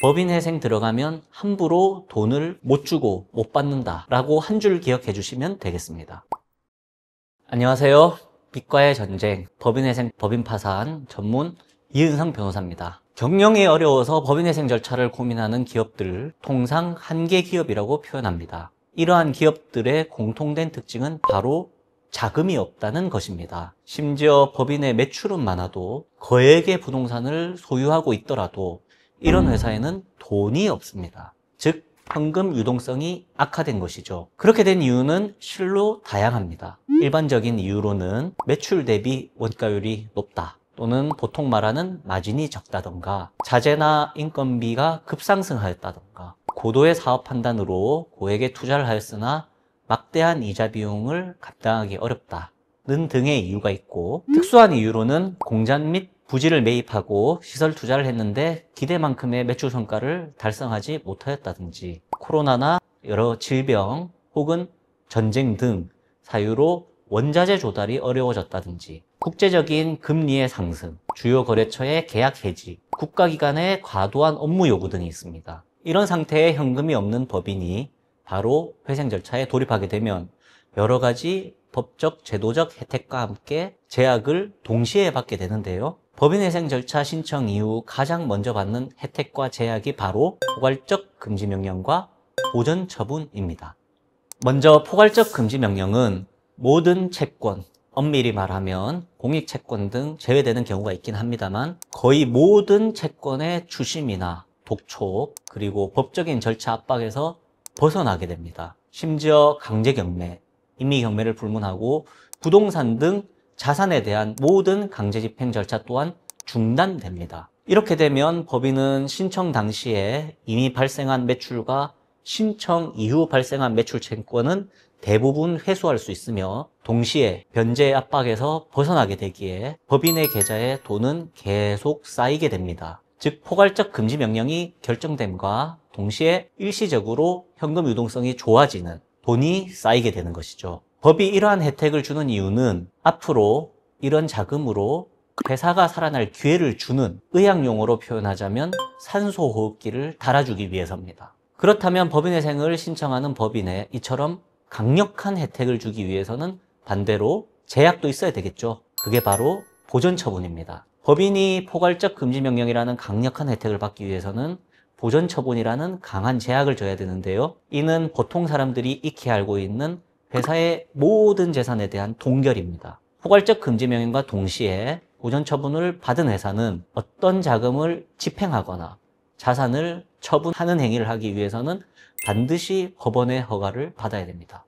법인회생 들어가면 함부로 돈을 못 주고 못 받는다 라고 한 줄 기억해 주시면 되겠습니다. 안녕하세요. 빚과의 전쟁, 법인회생, 법인파산 전문 이은성 변호사입니다. 경영이 어려워서 법인회생 절차를 고민하는 기업들을 통상 한계 기업이라고 표현합니다. 이러한 기업들의 공통된 특징은 바로 자금이 없다는 것입니다. 심지어 법인의 매출은 많아도 거액의 부동산을 소유하고 있더라도 이런 회사에는 돈이 없습니다. 즉 현금 유동성이 악화된 것이죠. 그렇게 된 이유는 실로 다양합니다. 일반적인 이유로는 매출 대비 원가율이 높다, 또는 보통 말하는 마진이 적다던가, 자재나 인건비가 급상승하였다던가, 고도의 사업 판단으로 고액의 투자를 하였으나 막대한 이자 비용을 감당하기 어렵다는 등의 이유가 있고, 특수한 이유로는 공장 및 부지를 매입하고 시설 투자를 했는데 기대만큼의 매출 성과를 달성하지 못하였다든지, 코로나나 여러 질병 혹은 전쟁 등 사유로 원자재 조달이 어려워졌다든지, 국제적인 금리의 상승, 주요 거래처의 계약 해지, 국가기관의 과도한 업무 요구 등이 있습니다. 이런 상태에 현금이 없는 법인이 바로 회생 절차에 돌입하게 되면 여러 가지 법적, 제도적 혜택과 함께 제약을 동시에 받게 되는데요. 법인회생 절차 신청 이후 가장 먼저 받는 혜택과 제약이 바로 포괄적 금지명령과 보전처분입니다. 먼저 포괄적 금지명령은 모든 채권, 엄밀히 말하면 공익채권 등 제외되는 경우가 있긴 합니다만 거의 모든 채권의 추심이나 독촉, 그리고 법적인 절차 압박에서 벗어나게 됩니다. 심지어 강제경매, 임의경매를 불문하고 부동산 등 자산에 대한 모든 강제집행 절차 또한 중단됩니다. 이렇게 되면 법인은 신청 당시에 이미 발생한 매출과 신청 이후 발생한 매출 채권은 대부분 회수할 수 있으며 동시에 변제의 압박에서 벗어나게 되기에 법인의 계좌에 돈은 계속 쌓이게 됩니다. 즉 포괄적 금지 명령이 결정됨과 동시에 일시적으로 현금 유동성이 좋아지는, 돈이 쌓이게 되는 것이죠. 법이 이러한 혜택을 주는 이유는 앞으로 이런 자금으로 회사가 살아날 기회를 주는, 의학용어로 표현하자면 산소호흡기를 달아주기 위해서입니다. 그렇다면 법인회생을 신청하는 법인에 이처럼 강력한 혜택을 주기 위해서는 반대로 제약도 있어야 되겠죠. 그게 바로 보전처분입니다. 법인이 포괄적 금지명령이라는 강력한 혜택을 받기 위해서는 보전처분이라는 강한 제약을 줘야 되는데요. 이는 보통 사람들이 익히 알고 있는 회사의 모든 재산에 대한 동결입니다. 포괄적 금지명령과 동시에 보전처분을 받은 회사는 어떤 자금을 집행하거나 자산을 처분하는 행위를 하기 위해서는 반드시 법원의 허가를 받아야 됩니다.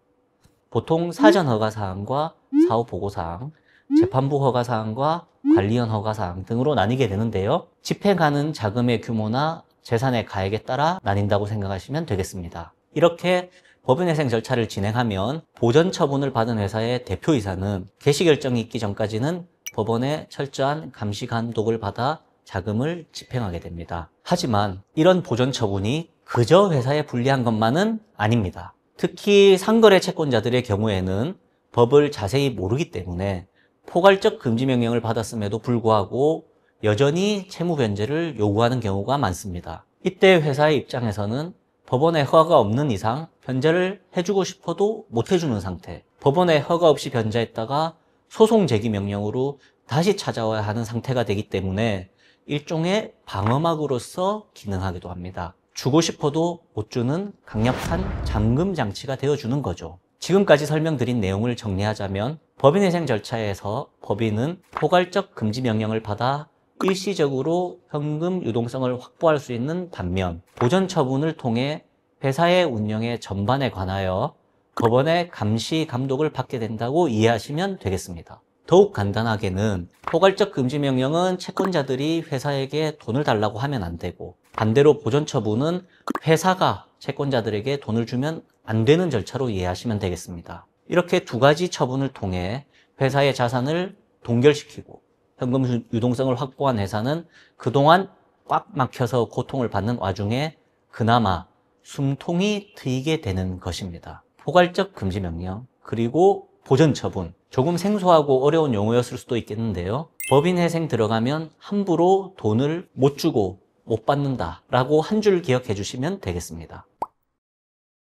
보통 사전 허가사항과 사후보고사항, 재판부 허가사항과 관리원 허가사항 등으로 나뉘게 되는데요. 집행하는 자금의 규모나 재산의 가액에 따라 나뉜다고 생각하시면 되겠습니다. 이렇게 법인회생 절차를 진행하면 보전처분을 받은 회사의 대표이사는 개시결정이 있기 전까지는 법원의 철저한 감시 감독을 받아 자금을 집행하게 됩니다. 하지만 이런 보전처분이 그저 회사에 불리한 것만은 아닙니다. 특히 상거래 채권자들의 경우에는 법을 자세히 모르기 때문에 포괄적 금지명령을 받았음에도 불구하고 여전히 채무 변제를 요구하는 경우가 많습니다. 이때 회사의 입장에서는 법원의 허가가 없는 이상 변제를 해주고 싶어도 못 해주는 상태, 법원의 허가 없이 변제했다가 소송 제기 명령으로 다시 찾아와야 하는 상태가 되기 때문에 일종의 방어막으로서 기능하기도 합니다. 주고 싶어도 못 주는 강력한 잠금 장치가 되어주는 거죠. 지금까지 설명드린 내용을 정리하자면 법인회생 절차에서 법인은 포괄적 금지 명령을 받아 일시적으로 현금 유동성을 확보할 수 있는 반면 보전처분을 통해 회사의 운영의 전반에 관하여 법원의 감시 감독을 받게 된다고 이해하시면 되겠습니다. 더욱 간단하게는 포괄적 금지 명령은 채권자들이 회사에게 돈을 달라고 하면 안 되고, 반대로 보전처분은 회사가 채권자들에게 돈을 주면 안 되는 절차로 이해하시면 되겠습니다. 이렇게 두 가지 처분을 통해 회사의 자산을 동결시키고 현금 유동성을 확보한 회사는 그동안 꽉 막혀서 고통을 받는 와중에 그나마 숨통이 트이게 되는 것입니다. 포괄적 금지 명령, 그리고 보전처분, 조금 생소하고 어려운 용어였을 수도 있겠는데요. 법인회생 들어가면 함부로 돈을 못 주고 못 받는다 라고 한 줄 기억해 주시면 되겠습니다.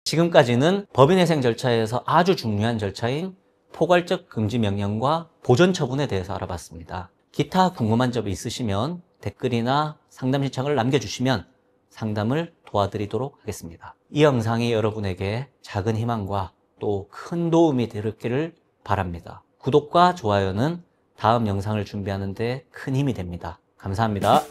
지금까지는 법인회생 절차에서 아주 중요한 절차인 포괄적 금지 명령과 보전 처분에 대해서 알아봤습니다. 기타 궁금한 점이 있으시면 댓글이나 상담 신청을 남겨주시면 상담을 도와드리도록 하겠습니다. 이 영상이 여러분에게 작은 희망과 또 큰 도움이 되기를 바랍니다. 구독과 좋아요는 다음 영상을 준비하는 데 큰 힘이 됩니다. 감사합니다.